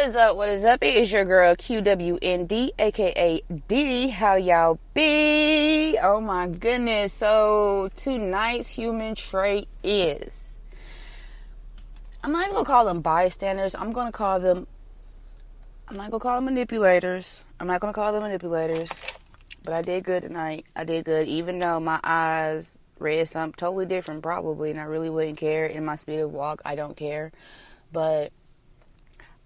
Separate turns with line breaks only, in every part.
What is up? What is up? It is your girl Qwnd, aka Diddy. How y'all be? Oh my goodness. So tonight's human trait is, I'm not even gonna call them bystanders. I'm not gonna call them manipulators. But I did good tonight. I did good, even though my eyes read something totally different probably, and I really wouldn't care. In my speed of walk, I don't care. But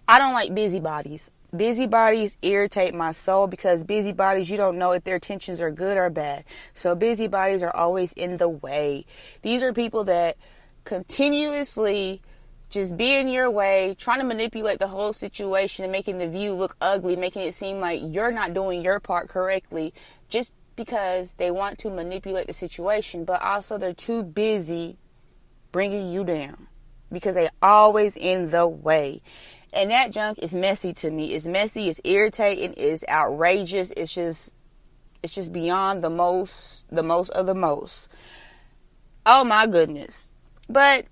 I don't like busybodies. Busybodies irritate my soul because busybodies, you don't know if their intentions are good or bad. So busybodies are always in the way. These are people that continuously just be in your way, trying to manipulate the whole situation and making the view look ugly, making it seem like you're not doing your part correctly just because they want to manipulate the situation. But also they're too busy bringing you down because they're always in the way. And that junk is messy to me. It's messy, it's irritating, it's outrageous. It's just beyond the most of the most. Oh my goodness. But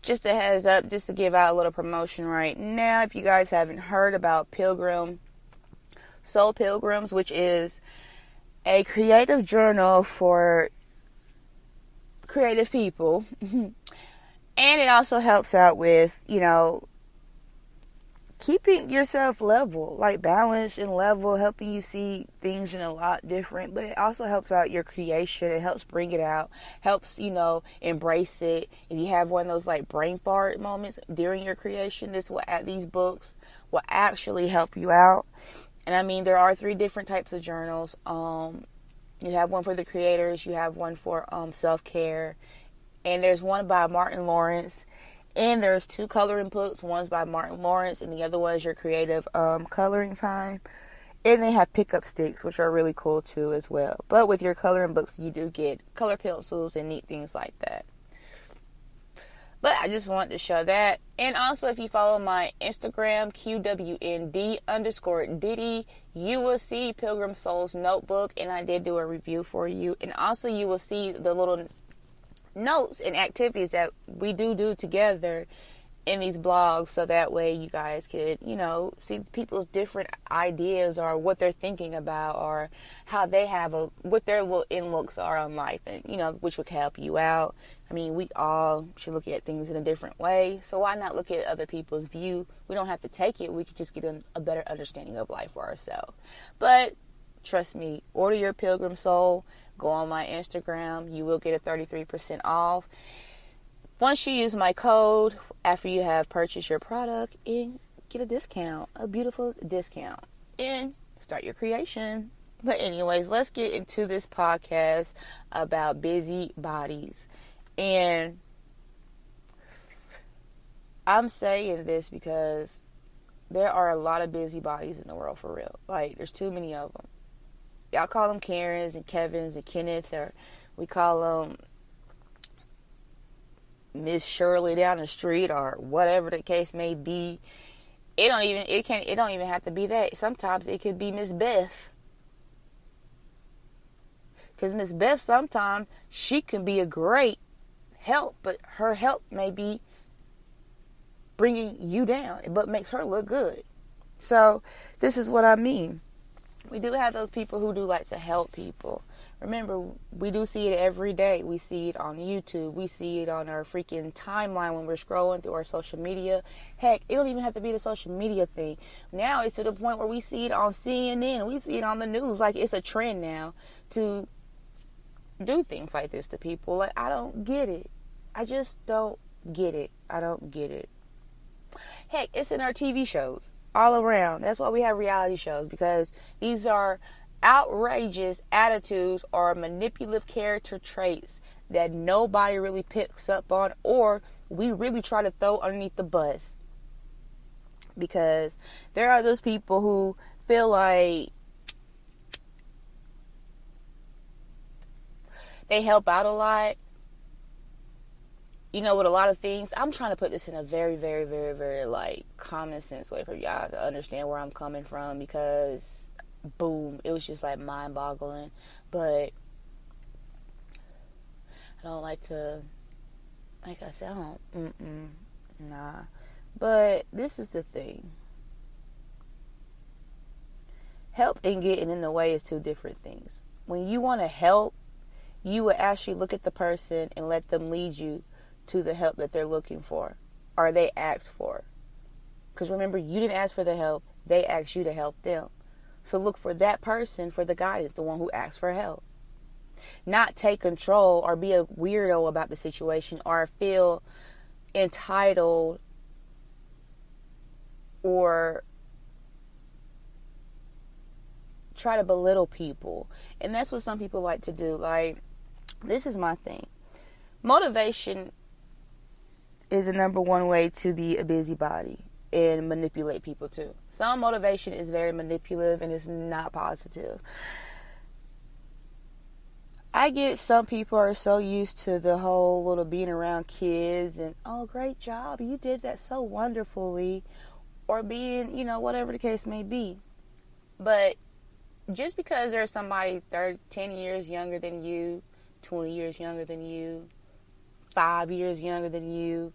just a heads up, just to give out a little promotion right now, if you guys haven't heard about Soul Pilgrims, which is a creative journal for creative people. And it also helps out with, keeping yourself level, like balance and level, helping you see things in a lot different. But it also helps out your creation. It helps bring it out, helps, embrace it. If you have one of those like brain fart moments during your creation, these books will actually help you out. And I mean, there are 3 different types of journals. You have one for the creators, you have one for self-care, and there's one by Martin Lawrence. And there's 2 coloring books. One's by Martin Lawrence, and the other one is your creative coloring time. And they have pickup sticks, which are really cool too as well. But with your coloring books, you do get color pencils and neat things like that. But I just wanted to show that. And also, if you follow my Instagram, QWND_Diddy, you will see Pilgrim Soul's notebook, and I did do a review for you. And also, you will see the little notes and activities that we do together in these blogs, so that way you guys could see people's different ideas or what they're thinking about or how they have what their little inlooks are on life, and which would help you out. I mean, we all should look at things in a different way, so why not look at other people's view? We don't have to take it. We could just get a better understanding of life for ourselves. But trust me, order your Pilgrim Soul. Go on my Instagram. You will get a 33% off once you use my code after you have purchased your product, and get a discount, a beautiful discount, and start your creation. But anyways, let's get into this podcast about busybodies. And I'm saying this because there are a lot of busybodies in the world, for real. Like, there's too many of them. Y'all call them Karens and Kevins and Kenneth, or we call them Miss Shirley down the street, or whatever the case may be. It don't even have to be that. Sometimes it could be Miss Beth. Because Miss Beth, sometimes she can be a great help, but her help may be bringing you down, but makes her look good. So this is what I mean. We do have those people who do like to help people. Remember, we do see it every day. We see it on YouTube. We see it on our freaking timeline when we're scrolling through our social media. Heck, it don't even have to be the social media thing. Now it's to the point where we see it on CNN. We see it on the news. Like, it's a trend now to do things like this to people. Like, I don't get it. I just don't get it. I don't get it. Heck, it's in our TV shows all around. That's why we have reality shows, because these are outrageous attitudes or manipulative character traits that nobody really picks up on, or we really try to throw underneath the bus. Because there are those people who feel like they help out a lot, with a lot of things. I'm trying to put this in a very, very, very, very, like, common sense way for y'all to understand where I'm coming from, because, boom, it was just, like, mind-boggling. But I don't like to, like I said, nah. But this is the thing. Help and getting in the way is two different things. When you want to help, you would actually look at the person and let them lead you to the help that they're looking for or they asked for. Because remember, you didn't ask for the help. They asked you to help them. So look for that person for the guidance, the one who asked for help. Not take control or be a weirdo about the situation or feel entitled or try to belittle people. And that's what some people like to do. Like, this is my thing. Motivation is the number one way to be a busybody and manipulate people too. Some motivation is very manipulative and it's not positive. I get some people are so used to the whole little being around kids and, oh, great job, you did that so wonderfully, or being, whatever the case may be. But just because there's somebody 10 years younger than you, 20 years younger than you, 5 years younger than you,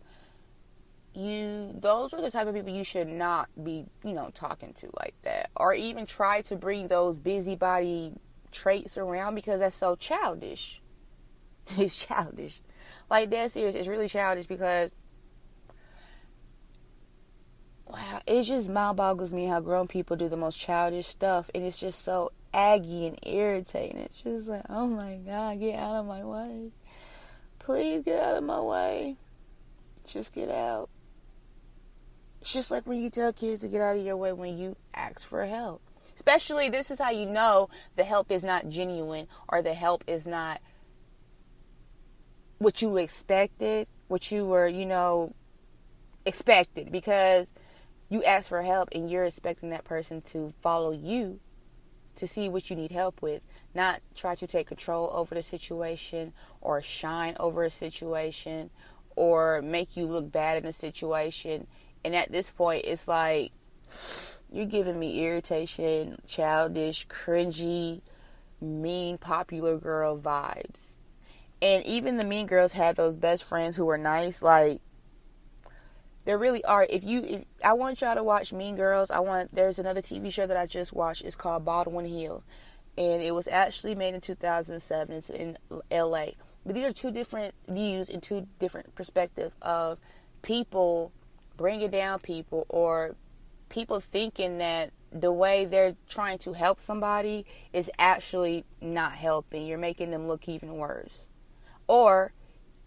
those are the type of people you should not be, talking to like that. Or even try to bring those busybody traits around, because that's so childish. It's childish. Like, dead serious, it's really childish because, wow, it just mind boggles me how grown people do the most childish stuff, and it's just so aggy and irritating. It's just like, oh my God, get out of my way. Please get out of my way. Just get out. It's just like when you tell kids to get out of your way when you ask for help. Especially, this is how you know the help is not genuine or the help is not what you expected, what you were, expected. Because you ask for help and you're expecting that person to follow you to see what you need help with. Not try to take control over the situation or shine over a situation or make you look bad in a situation. And at this point, it's like, you're giving me irritation, childish, cringy, mean, popular girl vibes. And even the mean girls had those best friends who were nice. Like, there really are. If I want y'all to watch Mean Girls. There's another TV show that I just watched. It's called Baldwin Hill. And it was actually made in 2007. It's in LA. But these are two different views and two different perspectives of people bringing down people, or people thinking that the way they're trying to help somebody is actually not helping. You're making them look even worse. Or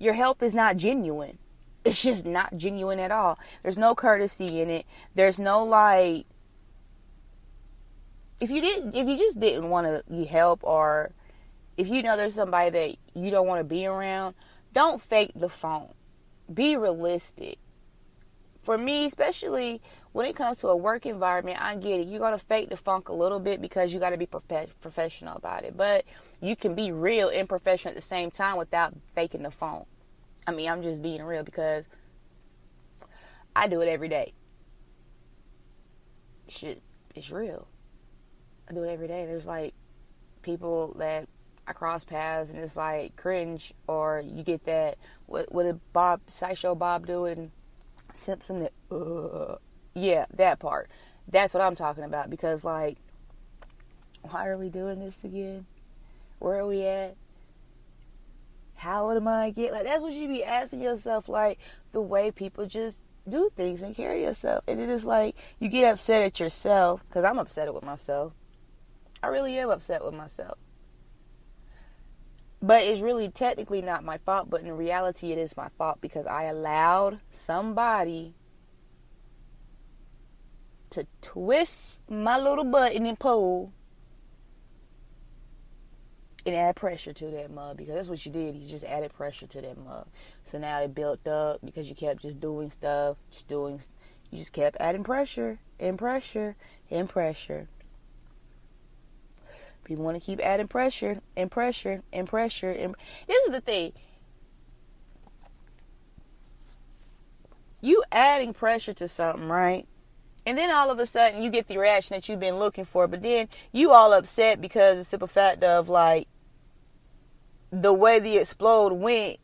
your help is not genuine. It's just not genuine at all. There's no courtesy in it. There's no, like, if you just didn't want to help, or if you know there's somebody that you don't want to be around, don't fake the phone. Be realistic. For me, especially when it comes to a work environment, I get it. You're going to fake the funk a little bit because you got to be professional about it. But you can be real and professional at the same time without faking the phone. I mean, I'm just being real because I do it every day. Shit, it's real. I do it every day. There's like people that I cross paths and it's like cringe, or you get that, what did Sideshow Bob do in Simpson? Yeah, that part. That's what I'm talking about. Because, like, why are we doing this again? Where are we at? How am I get? Like, that's what you be asking yourself, like, the way people just do things and carry yourself. And it is like, you get upset at yourself, because I'm upset with myself. I really am upset with myself. But it's really technically not my fault, but in reality it is my fault, because I allowed somebody to twist my little button and pull and add pressure to that mug, because that's what you did. You just added pressure to that mug. So now it built up because you kept just doing stuff, you just kept adding pressure and pressure and pressure. People want to keep adding pressure and pressure and pressure. And this is the thing. You adding pressure to something, right? And then all of a sudden you get the reaction that you've been looking for. But then you all upset because the simple fact of, like, the way the explode went,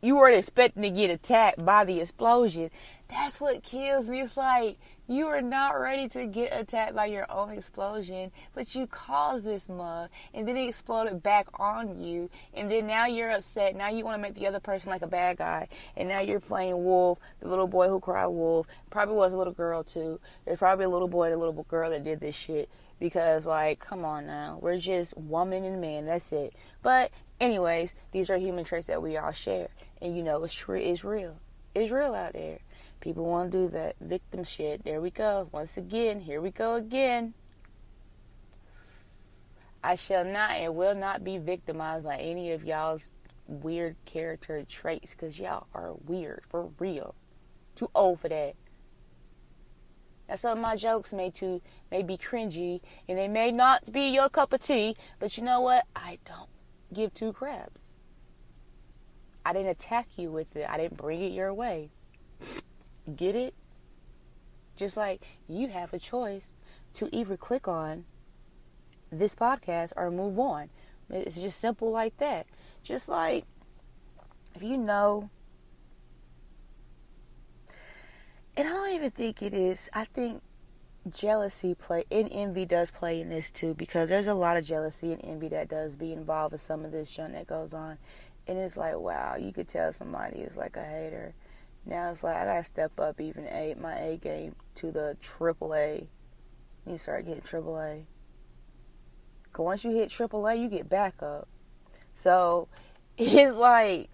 you weren't expecting to get attacked by the explosion. That's what kills me. It's like, You are not ready to get attacked by your own explosion, but you caused this mug, and then it exploded back on you, and then now you're upset. Now you want to make the other person like a bad guy, and now you're playing wolf, the little boy who cried wolf. Probably was a little girl too. There's probably a little boy and a little girl that did this shit, because like, come on now, we're just woman and man, that's it. But anyways, these are human traits that we all share, and you know, it's real. It's real out there. People want to do that victim shit. There we go. Once again, here we go again. I shall not and will not be victimized by any of y'all's weird character traits, because y'all are weird, for real. Too old for that. Now, some of my jokes may be cringy, and they may not be your cup of tea, but you know what? I don't give two craps. I didn't attack you with it. I didn't bring it your way. Get it? Just like you have a choice to either click on this podcast or move on. It's just simple like that. Just like, if you know, and I don't even think it is, I think jealousy and envy does play in this too, because there's a lot of jealousy and envy that does be involved in some of this junk that goes on. And it's like, wow, you could tell somebody is like a hater. Now it's like, I gotta step up even my A game to the AAA. You start getting AAA. Because once you hit AAA, you get backup. So, it's like,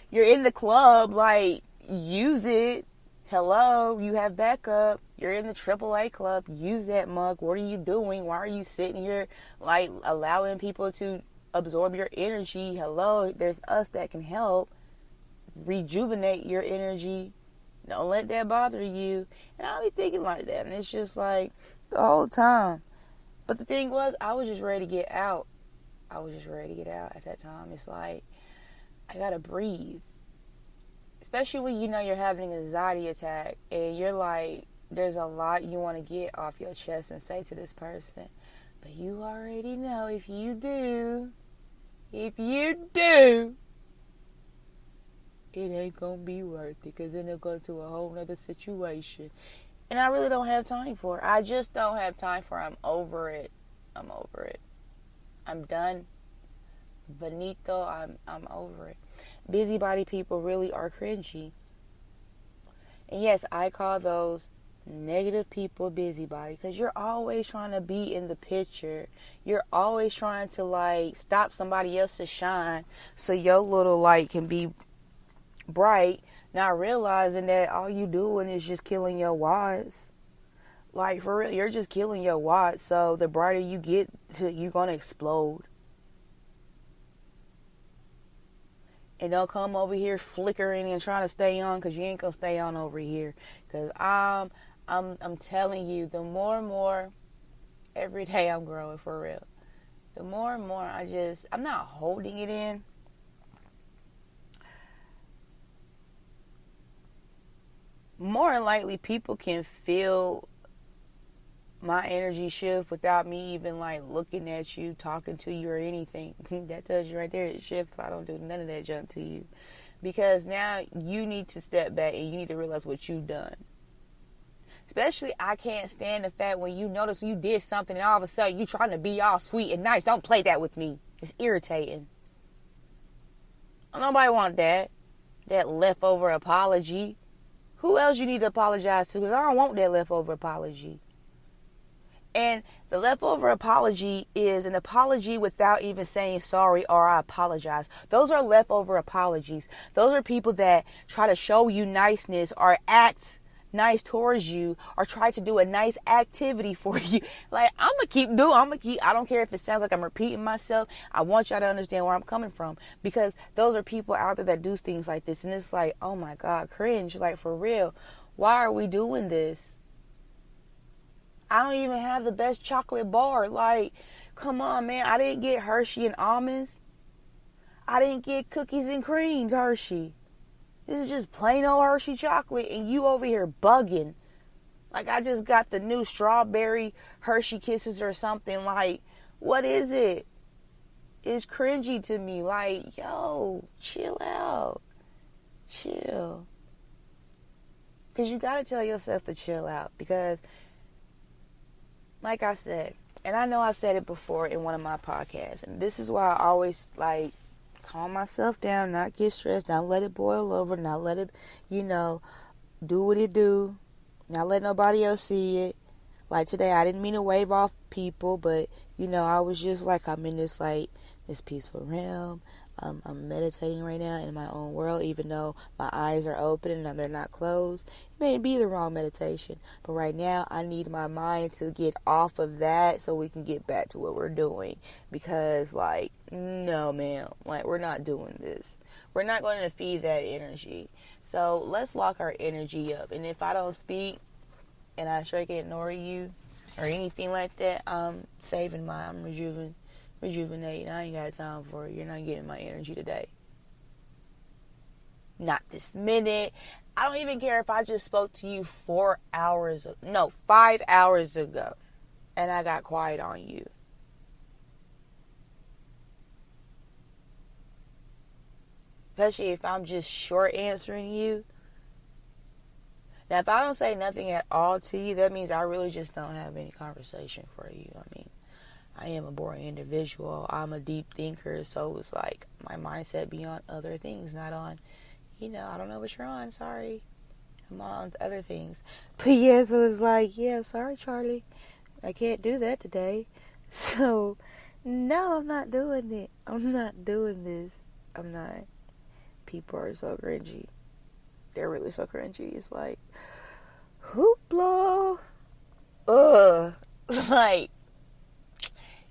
you're in the club, like, use it. Hello, you have backup. You're in the AAA club. Use that mug. What are you doing? Why are you sitting here, like, allowing people to absorb your energy? Hello, there's us that can help rejuvenate your energy. Don't let that bother you. And I'll be thinking like that, and it's just like the whole time. But the thing was, I was just ready to get out. At that time. It's like, I gotta breathe. Especially when you know you're having an anxiety attack and you're like, there's a lot you want to get off your chest and say to this person, but you already know if you do, it ain't gonna be worth it, because then it'll go to a whole nother situation. And I really don't have time for it. I just don't have time for it. I'm over it. I'm done. Benito, I'm over it. Busybody people really are cringy. And yes, I call those negative people busybody, because you're always trying to be in the picture. You're always trying to like stop somebody else's shine so your little light can be bright, not realizing that all you doing is just killing your watts. Like, for real, you're just killing your watts. So the brighter you get, you're gonna explode. And don't come over here flickering and trying to stay on, because you ain't gonna stay on over here. Because I'm telling you, the more and more every day I'm growing, for real. The more and more I'm not holding it in. More than likely, people can feel my energy shift without me even like looking at you, talking to you, or anything. That tells you right there, it shifts. I don't do none of that junk to you, because now you need to step back and you need to realize what you've done. Especially, I can't stand the fact when you notice you did something and all of a sudden you trying to be all sweet and nice. Don't play that with me. It's irritating. Nobody want that leftover apology. Who else you need to apologize to? Because I don't want that leftover apology. And the leftover apology is an apology without even saying sorry or I apologize. Those are leftover apologies. Those are people that try to show you niceness or act nice towards you or try to do a nice activity for you. Like, I don't care if it sounds like I'm repeating myself. I want y'all to understand where I'm coming from, because those are people out there that do things like this. And it's like, oh my God, cringe. Like, for real, why are we doing this? I don't even have the best chocolate bar. Like, come on, man. I didn't get Hershey and almonds. I didn't get cookies and creams Hershey. This is just plain old Hershey chocolate, and you over here bugging. Like, I just got the new strawberry Hershey Kisses or something. Like, what is it? It's cringy to me. Like, yo, chill out. Chill. Because you got to tell yourself to chill out. Because, like I said, and I know I've said it before in one of my podcasts, and this is why I always, like, calm myself down, not get stressed, not let it boil over, not let it, do what it do, not let nobody else see it. Like today, I didn't mean to wave off people, but, I was just like, I'm in this, like, this peaceful realm. I'm meditating right now in my own world, even though my eyes are open and they're not closed. It may be the wrong meditation, but right now I need my mind to get off of that so we can get back to what we're doing. Because, like, no, man, like, we're not doing this. We're not going to feed that energy. So let's lock our energy up. And if I don't speak and I straight ignore you or anything like that, I'm saving I'm rejuvenating. I ain't got time for it. You're not getting my energy today. Not this minute. I don't even care if I just spoke to you 5 hours ago and I got quiet on you. Especially if I'm just short answering you. Now, if I don't say nothing at all to you, that means I really just don't have any conversation for you. I mean, I am a boring individual. I'm a deep thinker, so it's like my mindset be on other things, not on, I don't know what you're on. Sorry. I'm on other things. But yeah, so it's like, yeah, sorry, Charlie. I can't do that today. So, no, I'm not doing it. I'm not doing this. I'm not. People are so cringy. They're really so cringy. It's like, hoopla. Ugh. Like,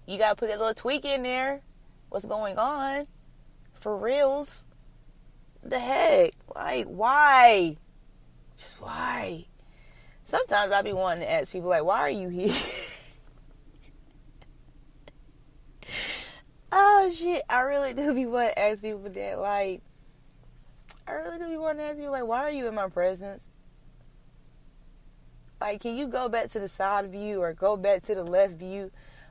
you gotta put that little tweak in there. What's going on? For reals. The heck? Like, why? Just why? Sometimes I be wanting to ask people, like, why are you here? Oh, shit. I really do be wanting to ask people that, like, why are you in my presence? Like, can you go back to the side view or go back to the left view?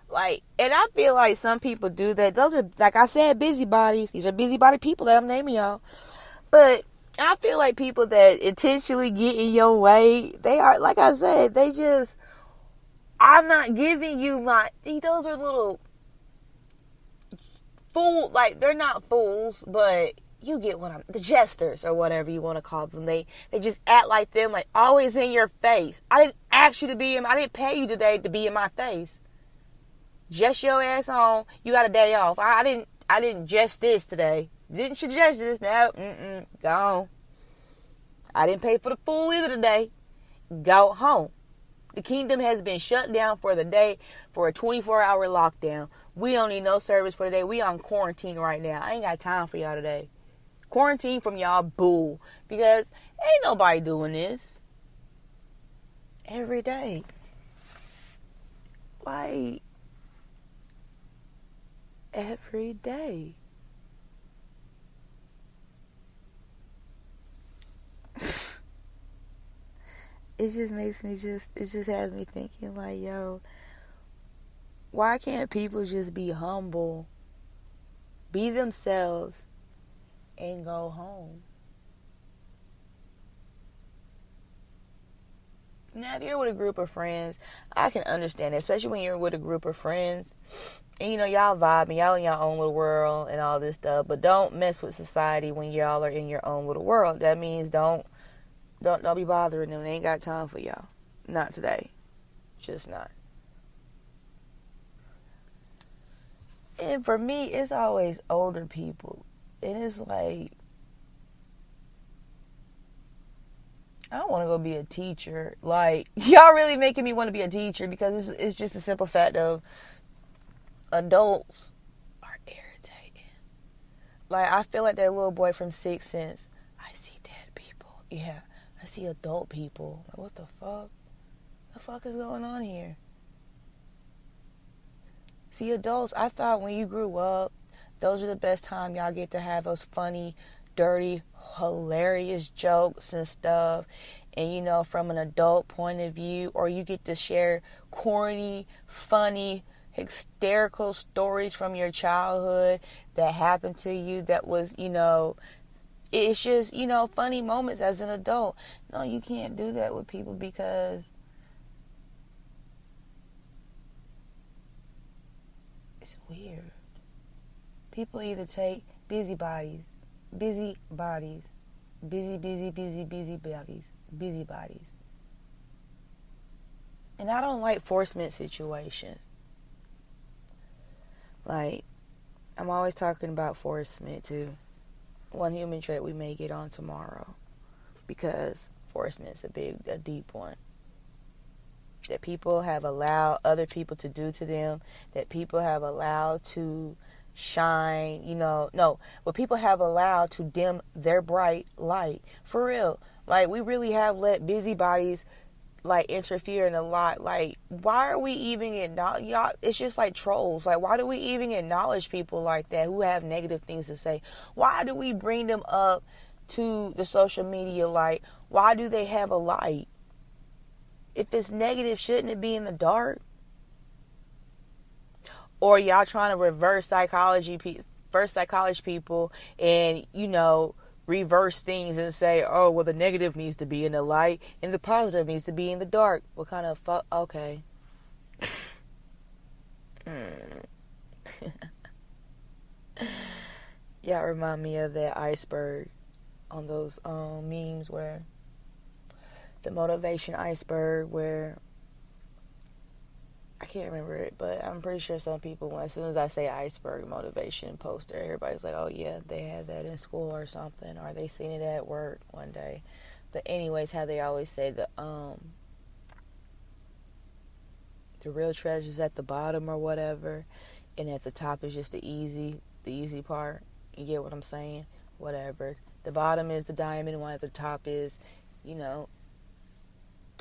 Like, and I feel like some people do that. Those are, like I said, busybodies. These are busybody people that I'm naming y'all. But I feel like people that intentionally get in your way, they are, like I said, I'm not giving you those are little fool, like, they're not fools, but you get the jesters or whatever you want to call them. They just act like them, like, always in your face. I didn't ask you I didn't pay you today to be in my face. Just your ass on. You got a day off. I didn't jest this today. Didn't suggest this. No, gone. I didn't pay for the fool either today. Go home. The kingdom has been shut down for the day for a 24-hour lockdown. We don't need no service for the day. We on quarantine right now. I ain't got time for y'all today. Quarantine from y'all, boo. Because ain't nobody doing this every day. Like, every day. It just has me thinking, like, yo, why can't people just be humble, be themselves, and go home? Now, if you're with a group of friends, I can understand it, especially when you're with a group of friends, and, y'all vibe, and y'all in your own little world, and all this stuff, but don't mess with society when y'all are in your own little world. That means don't be bothering them. They ain't got time for y'all. Not today. Just not. And for me, it's always older people. And it's like, I don't want to go be a teacher. Like, y'all really making me want to be a teacher because it's just a simple fact of adults are irritating. Like, I feel like that little boy from Sixth Sense. I see dead people. Yeah. I see adult people. Like, what the fuck? The fuck is going on here? See, adults, I thought when you grew up, those are the best time y'all get to have those funny, dirty, hilarious jokes and stuff. And, from an adult point of view, or you get to share corny, funny, hysterical stories from your childhood that happened to you that was, it's just, funny moments as an adult. No, you can't do that with people because it's weird. People either take busybodies, busy bodies, busy bodies. And I don't like forcement situations. Like, I'm always talking about forcement too. One human trait we may get on tomorrow, because forcement's a deep one. That people have allowed other people to do to them, that people have allowed to shine, what people have allowed to dim their bright light. For real. Like, we really have let busybodies interfere in a lot. Like, why are we even y'all? It's just like trolls. Like, why do we even acknowledge people like that who have negative things to say? Why do we bring them up to the social media light? Why do they have a light? If it's negative, shouldn't it be in the dark? Or y'all trying to reverse psychology people and, reverse things and say, oh, well, the negative needs to be in the light and the positive needs to be in the dark. What kind of fuck? Okay. Y'all remind me of that iceberg on those memes where the motivation iceberg, where I can't remember it, but I'm pretty sure some people, as soon as I say iceberg motivation poster, everybody's like, oh yeah, they had that in school or something, or they seen it at work one day. But anyways, how they always say the real treasure's at the bottom or whatever, and at the top is just the easy part. You get what I'm saying? Whatever. The bottom is the diamond, one at the top is,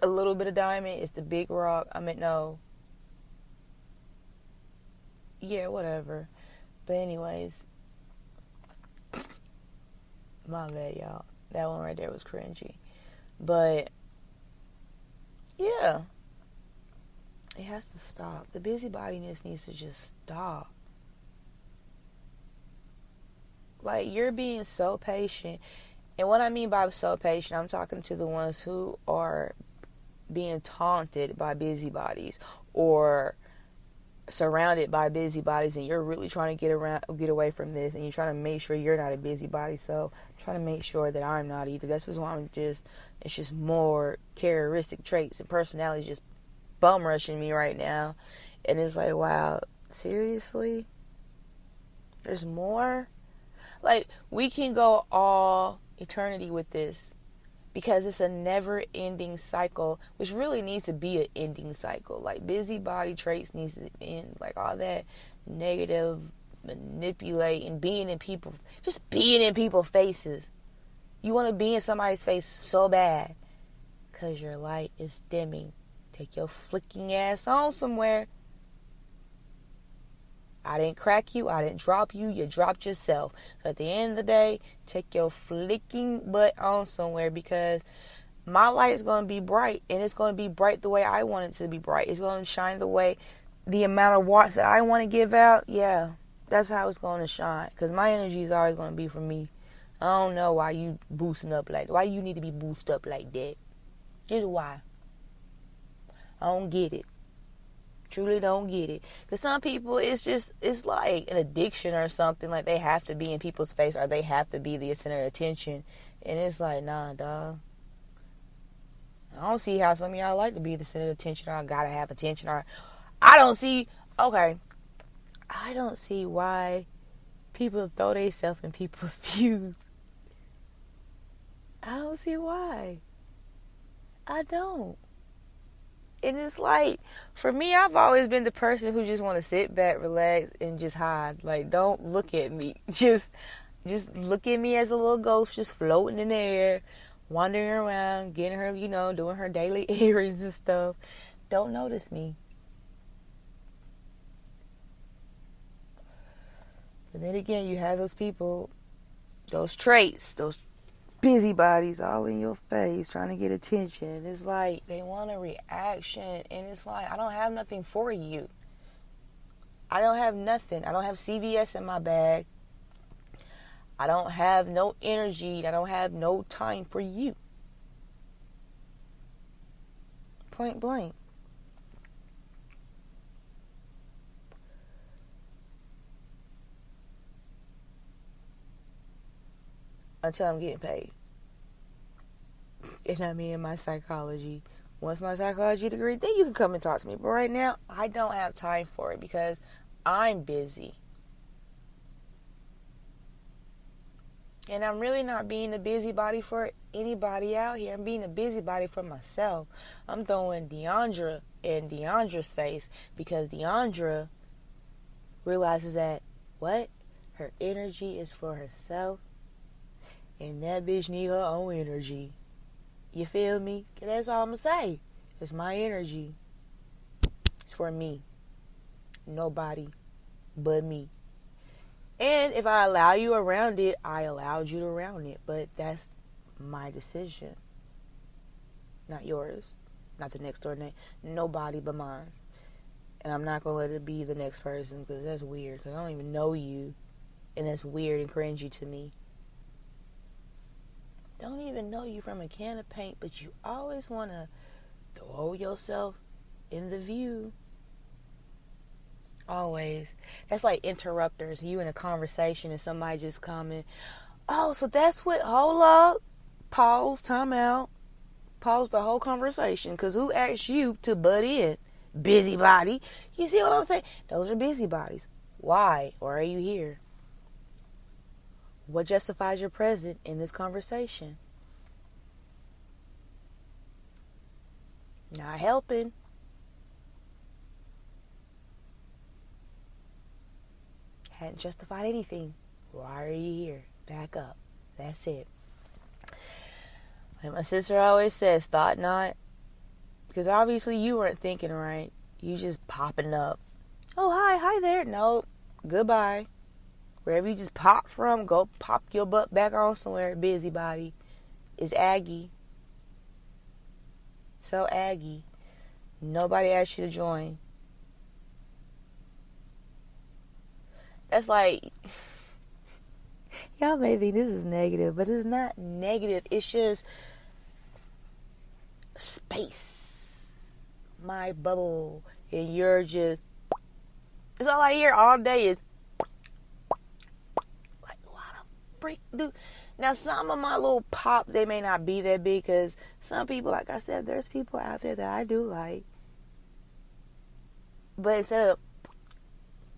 a little bit of diamond. It's the big rock. No. Yeah, whatever. But anyways, my bad, y'all. That one right there was cringy. But yeah, it has to stop. The busybodiness needs to just stop. Like, you're being so patient. And what I mean by so patient, I'm talking to the ones who are being taunted by busybodies or surrounded by busybodies, and you're really trying to get away from this, and you're trying to make sure you're not a busybody. So I'm trying to make sure that I'm not either. That's just why it's just more characteristic traits and personality just bum rushing me right now. And it's like, wow, seriously? There's more? Like, we can go all eternity with this, because it's a never-ending cycle, which really needs to be an ending cycle. Like, busybody traits needs to end. Like, all that negative manipulating, being in people's faces. You want to be in somebody's face so bad because your light is dimming. Take your flicking ass on somewhere. I didn't crack you. I didn't drop you. You dropped yourself. So at the end of the day, take your flicking butt on somewhere, because my light is going to be bright, and it's going to be bright the way I want it to be bright. It's going to shine the amount of watts that I want to give out. Yeah, that's how it's going to shine, because my energy is always going to be for me. I don't know why you boosting up why you need to be boosted up like that. Just why. I don't get it. Truly don't get it. Because some people, it's like an addiction or something. Like, they have to be in people's face, or they have to be the center of attention. And it's like, nah, dog. I don't see how some of y'all like to be the center of attention, or I gotta have attention, or I don't see why people throw themselves in people's views. I don't see why. I don't. And it's like, for me, I've always been the person who just want to sit back, relax, and just hide. Like, don't look at me. Just look at me as a little ghost, just floating in the air, wandering around, getting her, doing her daily errands and stuff. Don't notice me. But then again, you have those people, those traits, those busybodies all in your face trying to get attention. It's like they want a reaction, and it's like, I don't have nothing for you. I don't have nothing. I don't have CVS in my bag. I don't have no energy. I don't have no time for you. Point blank. Until I'm getting paid. And I mean in my psychology. Once my psychology degree, then you can come and talk to me. But right now, I don't have time for it because I'm busy. And I'm really not being a busybody for anybody out here. I'm being a busybody for myself. I'm throwing Deandra in Deandra's face because Deandra realizes that, what? Her energy is for herself. And that bitch need her own energy. You feel me? That's all I'm going to say. It's my energy. It's for me. Nobody but me. And if I allow you around it, I allowed you around it. But that's my decision. Not yours. Not the next door neighbor. Nobody but mine. And I'm not going to let it be the next person because that's weird. Because I don't even know you. And that's weird and cringy to me. Don't even know you from a can of paint, but you always want to throw yourself in the view. Always. That's like interrupters. You in a conversation and somebody just coming. Oh, so that's what, hold up. Pause, time out. Pause the whole conversation. Because who asked you to butt in? Busybody. You see what I'm saying? Those are busybodies. Why? Or are you here? What justifies your presence in this conversation? Not helping. Hadn't justified anything. Why are you here? Back up. That's it. Like my sister always says, thought not. Because obviously you weren't thinking right. You just popping up. Oh, hi there. Nope. Goodbye. Wherever you just pop from, go pop your butt back on somewhere. Busybody. It's Aggie. So Aggie. Nobody asked you to join. That's like, y'all may think this is negative, but it's not negative. It's just space. My bubble. And you're just, it's all I hear all day is, dude. Now some of my little pops, they may not be that big because some people, like I said, there's people out there that I do like, but instead of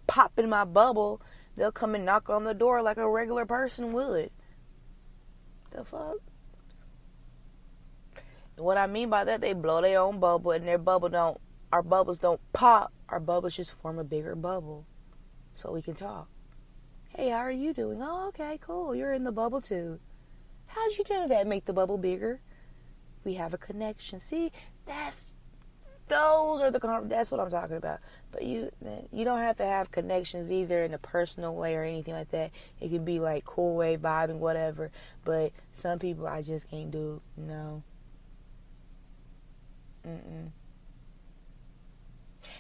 popping my bubble, they'll come and knock on the door like a regular person would. The fuck? And what I mean by that, they blow their own bubble and our bubbles don't pop. Our bubbles just form a bigger bubble so we can talk. Hey, how are you doing? Oh, okay, cool. You're in the bubble too. How'd you do that? Make the bubble bigger? We have a connection. See, that's what I'm talking about. But you don't have to have connections either in a personal way or anything like that. It can be like cool way, vibing, whatever. But some people I just can't do. No.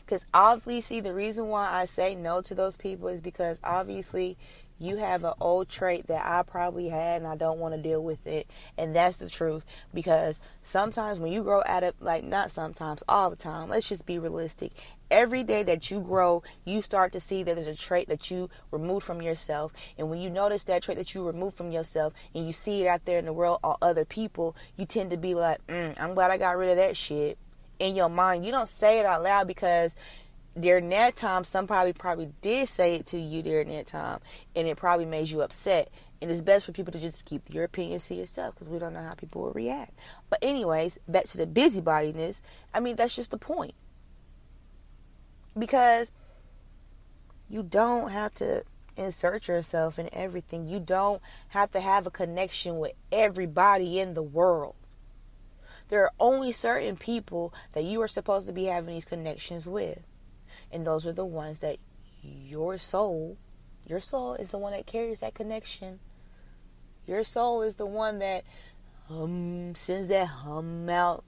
Because obviously, the reason why I say no to those people is because obviously you have an old trait that I probably had and I don't want to deal with it. And that's the truth. Because sometimes when you grow out of, like, not sometimes, all the time, let's just be realistic. Every day that you grow, you start to see that there's a trait that you removed from yourself. And when you notice that trait that you removed from yourself and you see it out there in the world on other people, you tend to be like, I'm glad I got rid of that shit. In your mind, you don't say it out loud because during that time, somebody probably did say it to you during that time, and it probably made you upset. And it's best for people to just keep your opinions to yourself because we don't know how people will react. But anyways, back to the busybodiness. I mean, that's just the point. Because you don't have to insert yourself in everything. You don't have to have a connection with everybody in the world. There are only certain people that you are supposed to be having these connections with. And those are the ones that your soul is the one that carries that connection. Your soul is the one that sends that hum out.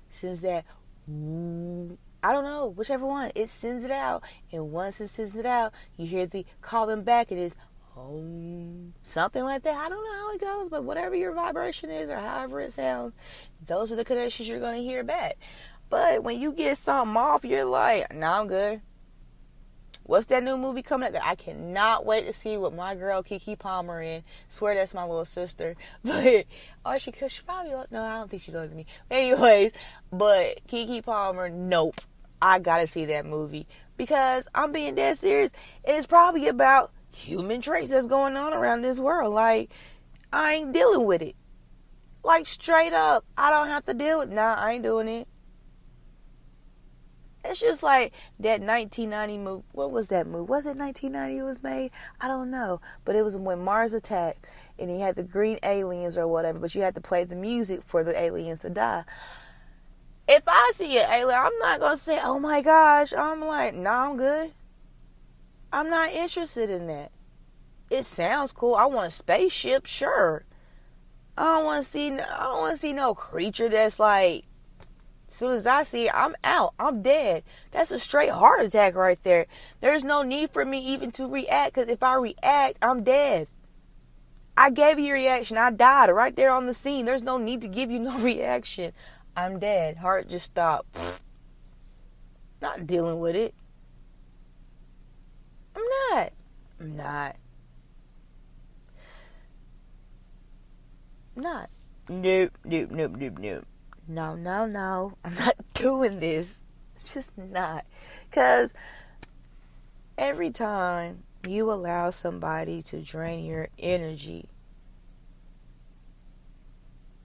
Sends that, I don't know, whichever one. It sends it out. And once it sends it out, you hear the call them back. It is, something like that. I don't know how it goes, but whatever your vibration is or however it sounds, those are the connections you're going to hear back. But when you get something off, you're like, nah, I'm good. What's that new movie coming out that I cannot wait to see with my girl Keke Palmer in? Swear that's my little sister. But, cause she probably, no, I don't think she's older than me. Anyways, but Keke Palmer, nope. I gotta see that movie. Because I'm being dead serious. And it's probably about human traits that's going on around this world. Like, I ain't dealing with it. Like, straight up. I don't have to deal with it. Nah, I ain't doing it. It's just like that 1990 movie. What was that movie? Was it 1990 it was made? I don't know. But it was when Mars attacked and he had the green aliens or whatever. But you had to play the music for the aliens to die. If I see an alien, I'm not going to say, oh my gosh. I'm like, nah, I'm good. I'm not interested in that. It sounds cool. I want a spaceship, sure. I don't want to see no creature that's like, as soon as I see it, I'm out. I'm dead. That's a straight heart attack right there. There's no need for me even to react, because if I react, I'm dead. I gave you a reaction. I died right there on the scene. There's no need to give you no reaction. I'm dead. Heart just stopped. Not dealing with it. I'm not. Nope. No. I'm not doing this. I'm just not. Because every time you allow somebody to drain your energy,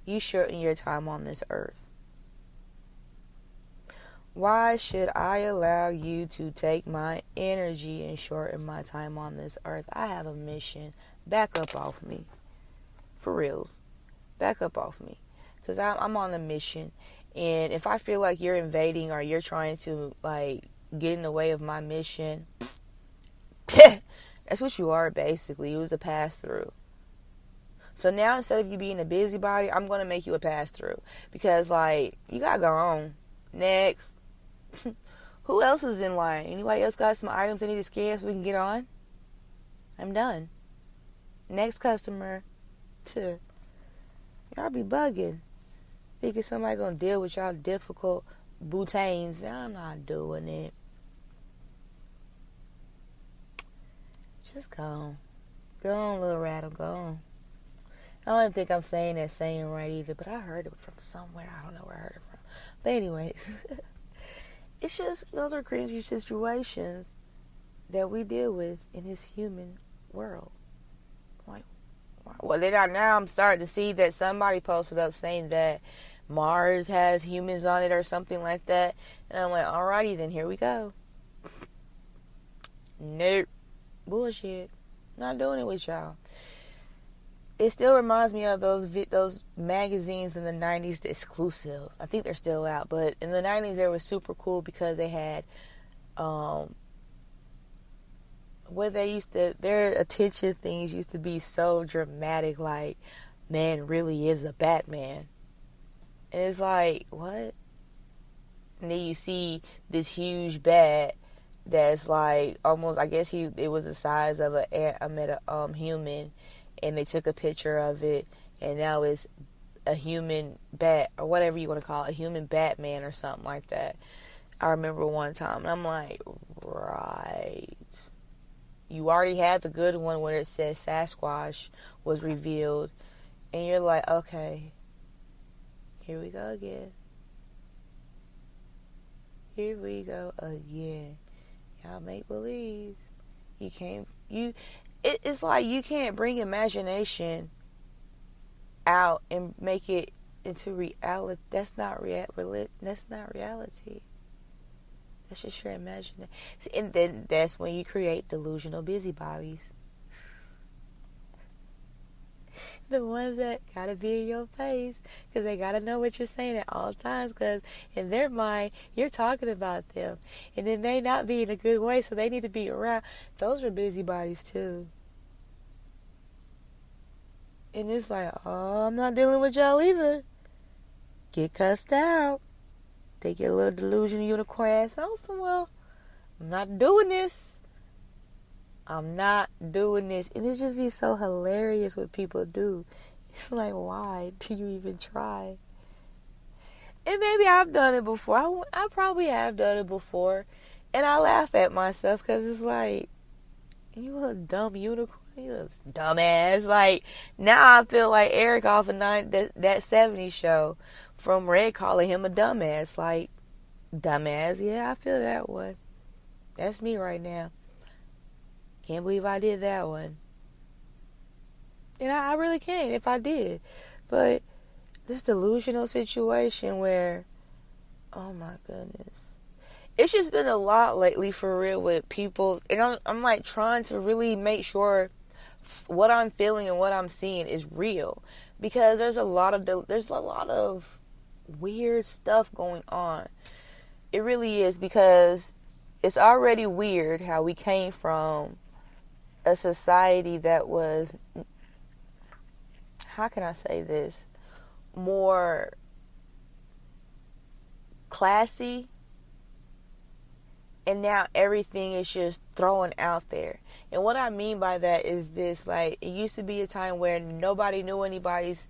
you shorten your time on this earth. Why should I allow you to take my energy and shorten my time on this earth? I have a mission. Back up off me. For reals. Back up off me. Because I'm on a mission. And if I feel like you're invading or you're trying to, like, get in the way of my mission, that's what you are, basically. It was a pass-through. So now, instead of you being a busybody, I'm going to make you a pass-through. Because, like, you got to go on. Next. Who else is in line? Anybody else got some items they need to scan so we can get on? I'm done. Next customer. Y'all be bugging. Thinking somebody gonna deal with y'all difficult boutains. I'm not doing it. Just go on. Go on, little rattle. Go on. I don't even think I'm saying that saying right either, but I heard it from somewhere. I don't know where I heard it from. But anyways, it's just, those are cringy situations that we deal with in this human world. Like, well, now I'm starting to see that somebody posted up saying that Mars has humans on it or something like that. And I'm like, alrighty then, here we go. Nope. Bullshit. Not doing it with y'all. It still reminds me of those magazines in the 90s, the exclusive. I think they're still out. But in the 90s, they were super cool because they had, their attention things used to be so dramatic, like, man really is a Batman. And it's like, what? And then you see this huge bat that's like almost, I guess it was the size of a human, and they took a picture of it, and now it's a human bat, or whatever you want to call it, a human Batman or something like that. I remember one time, and I'm like, right. You already had the good one when it says Sasquatch was revealed, and you're like, okay, here we go again. Here we go again. Y'all make believe. It's like you can't bring imagination out and make it into reality. That's not reality. That's just your imagination. And then that's when you create delusional busybodies. The ones that gotta be in your face, because they gotta know what you're saying at all times, because in their mind you're talking about them, and it may not be in a good way, so they need to be around. Those are busybodies too. And it's like, oh, I'm not dealing with y'all either. Get cussed out. They get a little delusional unicorn ass on some, well, I'm not doing this. I'm not doing this. And it just be so hilarious what people do. It's like, why do you even try? And maybe I've done it before. I probably have done it before. And I laugh at myself because it's like, you a dumb unicorn. You a dumbass. Like, now I feel like Eric off of that 70s show from Red calling him a dumbass. Like, dumbass. Yeah, I feel that one. That's me right now. Can't believe I did that one. And I really can't if I did. But this delusional situation where, oh my goodness. It's just been a lot lately for real with people. And I'm like trying to really make sure what I'm feeling and what I'm seeing is real. Because there's a lot of weird stuff going on. It really is, because it's already weird how we came from a society that was, how can I say this, more classy, and now everything is just thrown out there. And what I mean by that is this, like, it used to be a time where nobody knew anybody's,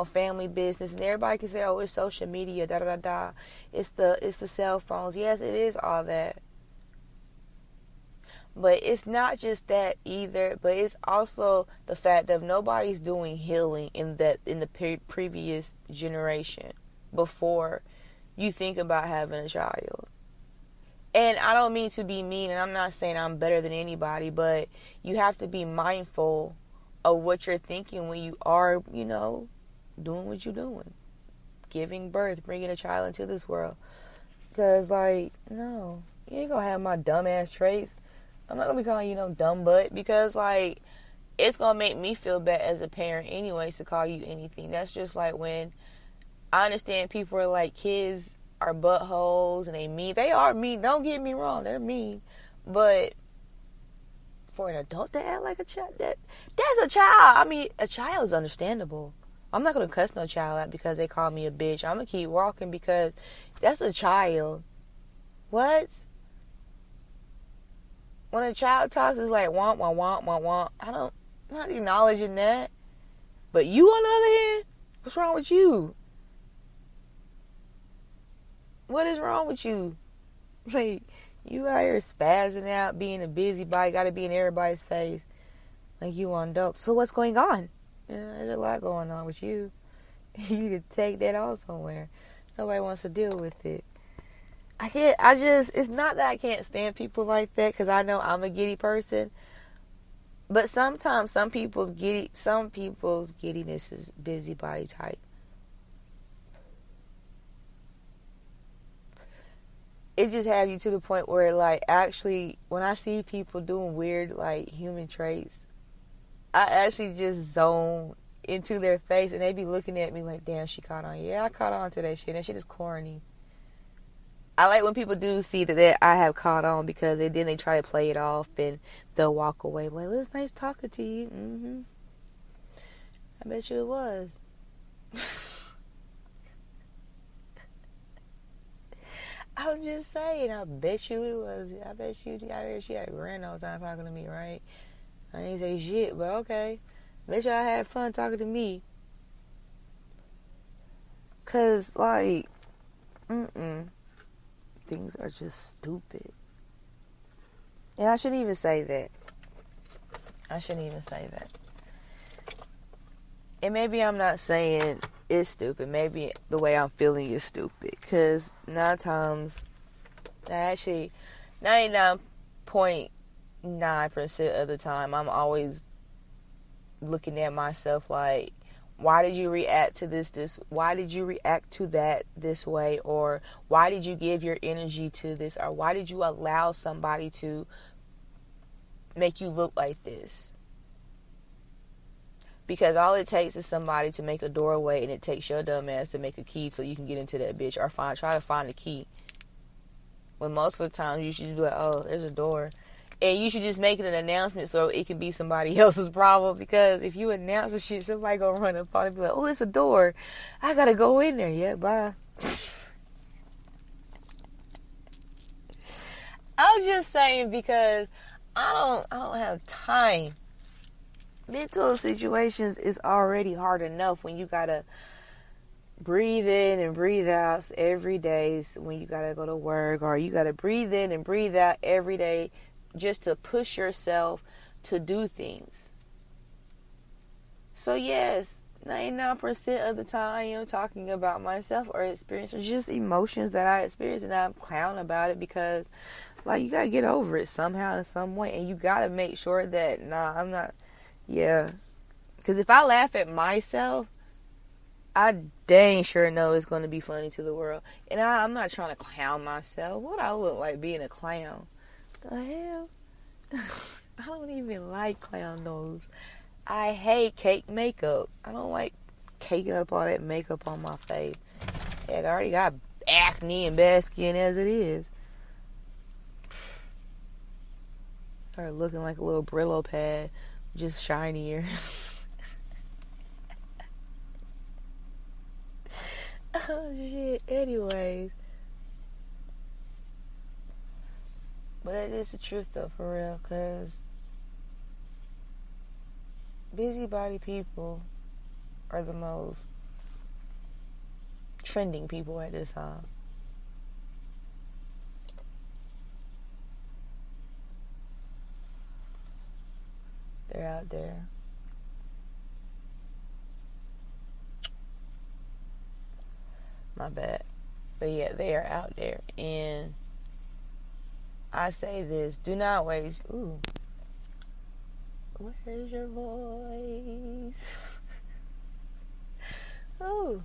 family business, and everybody could say, oh, it's social media, da da da da, it's the cell phones. Yes, it is all that. But it's not just that either, but it's also the fact that nobody's doing healing in the previous generation before you think about having a child. And I don't mean to be mean, and I'm not saying I'm better than anybody, but you have to be mindful of what you're thinking when you are, doing what you're doing. Giving birth, bringing a child into this world. Because, like, no, you ain't gonna have my dumbass traits. I'm not gonna be calling you no dumb butt, because, like, it's gonna make me feel bad as a parent anyways to call you anything. That's just like when I understand people are like, kids are buttholes and they mean. They are mean. Don't get me wrong, they're mean. But for an adult to act like a child, that's a child. I mean, a child is understandable. I'm not gonna cuss no child out because they call me a bitch. I'm gonna keep walking because that's a child. What? When a child talks, it's like, want, want, want, want, want. I'm not acknowledging that. But you, on the other hand, what's wrong with you? What is wrong with you? Like, you out here spazzing out, being a busybody, gotta be in everybody's face. Like, you on dope. So what's going on? There's a lot going on with you. You could take that on somewhere. Nobody wants to deal with it. It's not that I can't stand people like that, because I know I'm a giddy person. But sometimes some people's giddiness is busybody type. It just have you to the point where, like, actually, when I see people doing weird, like, human traits, I actually just zone into their face, and they be looking at me like, damn, she caught on. Yeah, I caught on to that shit. That shit is corny. I like when people do see that I have caught on, because then they try to play it off and they'll walk away. Like, well, it's nice talking to you. Mm-hmm. I bet you it was. I'm just saying, I bet you it was. I bet she had a grand old time talking to me, right? I ain't say shit, but okay. Bet you I had fun talking to me. Cause, like, things are just stupid. And I shouldn't even say that. And maybe I'm not saying it's stupid. Maybe the way I'm feeling is stupid. Because 9 times, actually, 99.9% of the time, I'm always looking at myself like, why did you react to this? Why did you react to that this way? Or why did you give your energy to this? Or why did you allow somebody to make you look like this? Because all it takes is somebody to make a doorway, and it takes your dumb ass to make a key so you can get into that bitch, or try to find a key. When most of the time you should just be like, oh, there's a door. And you should just make it an announcement so it can be somebody else's problem. Because if you announce the shit, somebody gonna run up on it and be like, oh, it's a door. I gotta go in there. Yeah, bye. I'm just saying, because
I don't have time. Mental situations is already hard enough when you gotta breathe in and breathe out every day when you gotta go to work, or you gotta breathe in and breathe out every day just to push yourself to do things. So yes, 99% of the time I am talking about myself or experience or just emotions that I experience, and I'm clown about it because like you gotta get over it somehow in some way, and you gotta make sure that I'm not, yeah, because if I laugh at myself, I dang sure know it's going to be funny to the world. And I'm not trying to clown myself. What I look like being a clown? The hell? I don't even like clown nose. I hate cake makeup. I don't like caking up all that makeup on my face. It already got acne and bad skin as it is. Started looking like a little Brillo pad, just shinier. Oh shit. Anyways, but it is the truth though, for real, because busybody people are the most trending people at this time. They're out there. My bad. But yeah, they are out there. And I say this, do not waste. Ooh. Where's your voice? Ooh.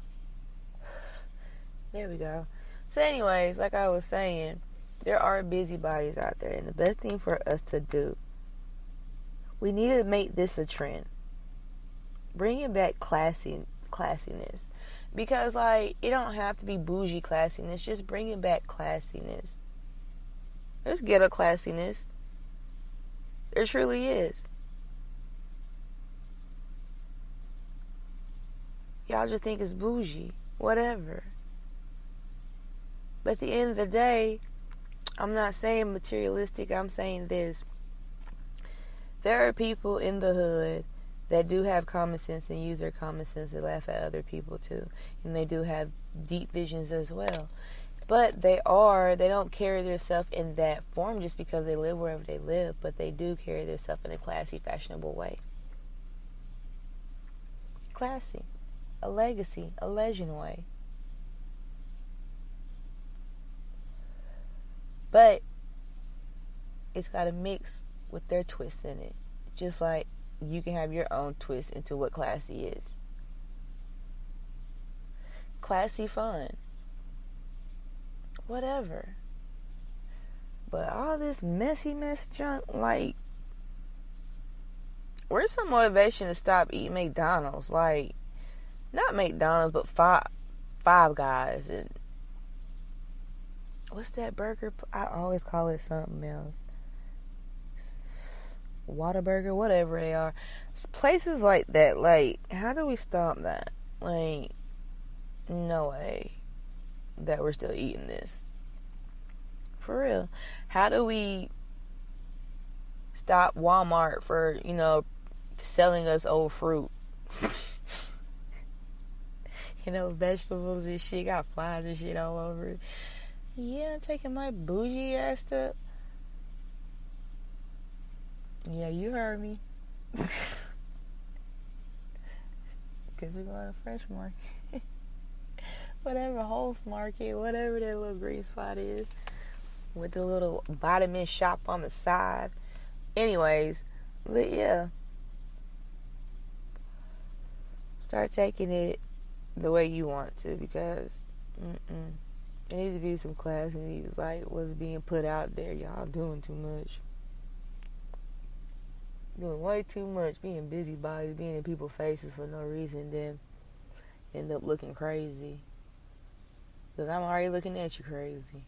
There we go. So anyways, like I was saying, there are busybodies out there. And the best thing for us to do, we need to make this a trend. Bringing back classiness. Because, like, it don't have to be bougie classiness. Just bringing back classiness. There's ghetto classiness. There truly is. Y'all just think it's bougie. Whatever. But at the end of the day, I'm not saying materialistic. I'm saying this. There are people in the hood that do have common sense and use their common sense to laugh at other people too. And they do have deep visions as well. But they don't carry themselves in that form just because they live wherever they live, but they do carry themselves in a classy, fashionable way. Classy. A legacy, a legend way. But it's got to mix with their twist in it. Just like you can have your own twist into what classy is. Classy fun. Whatever. But all this messy mess junk, like, where's some motivation to stop eating McDonald's? Like, not McDonald's, but Five Guys. And what's that burger? I always call it something else. Whataburger, whatever they are. Places like that, like, how do we stop that? Like, no way that we're still eating this. For real. How do we stop Walmart for, selling us old fruit? Vegetables and shit, got flies and shit all over it. Yeah, I'm taking my bougie ass up. Yeah, you heard me. Because we're going to Fresh Market. Whatever, Whole's Market, whatever that little green spot is. With the little vitamin shop on the side. Anyways, but yeah. Start taking it the way you want to, because there needs to be some class. It needs, like, what's being put out there. Y'all doing too much. Doing way too much, being busybodies, being in people's faces for no reason, then end up looking crazy. Because I'm already looking at you crazy.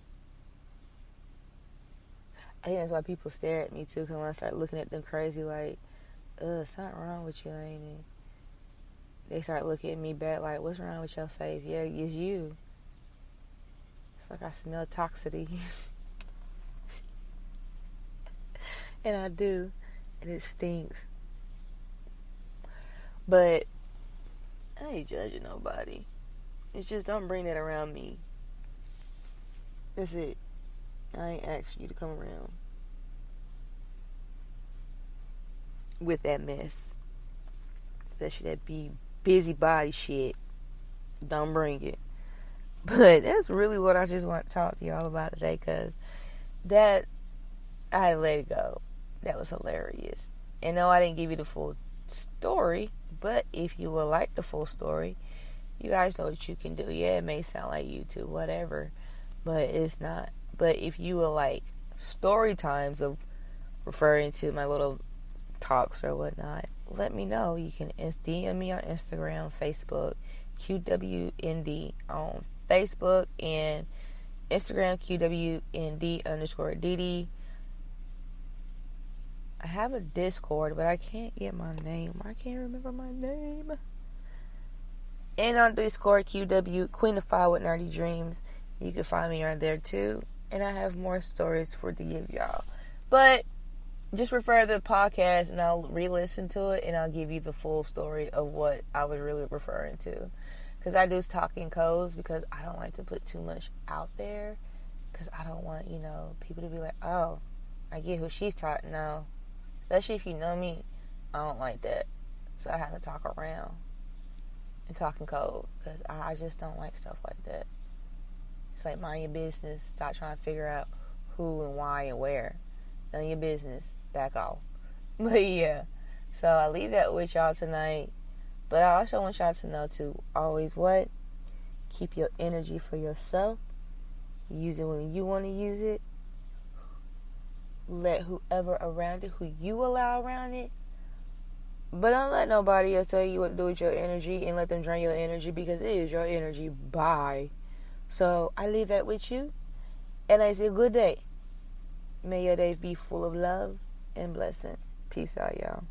I think that's why people stare at me too, because when I start looking at them crazy, like, something wrong with you, ain't it? They start looking at me back like, what's wrong with your face? Yeah, it's you. It's like I smell toxicity. And I do. And it stinks. But I ain't judging nobody. It's just don't bring that around me. That's it. I ain't asking you to come around with that mess. Especially that busybody shit. Don't bring it. But that's really what I just want to talk to y'all about today, because that, I let it go. That was hilarious. And no, I didn't give you the full story, but if you would like the full story, you guys know what you can do. Yeah, it may sound like YouTube, whatever, but it's not. But if you would like story times of referring to my little talks or whatnot, let me know. You can DM me on Instagram, Facebook, Qwnd on Facebook, and Instagram, QWND_DD. I have a Discord, but I can't get my name. I can't remember my name. And on Discord, Qwnd with Nerdy Dreams. You can find me on there too. And I have more stories for the of y'all. But just refer to the podcast and I'll re-listen to it and I'll give you the full story of what I was really referring to. Because I do talking codes because I don't like to put too much out there. Because I don't want, people to be like, oh, I get who she's talking now. Especially if you know me, I don't like that. So I have to talk around and talk in code. Because I just don't like stuff like that. It's like, mind your business. Stop trying to figure out who and why and where. None of your business. Back off. But yeah. So I leave that with y'all tonight. But I also want y'all to know to always what? Keep your energy for yourself. Use it when you want to use it. Let whoever around it, who you allow around it. But don't let nobody else tell you what to do with your energy and let them drain your energy, because it is your energy. Bye. So I leave that with you. And I say good day. May your day be full of love and blessing. Peace out, y'all.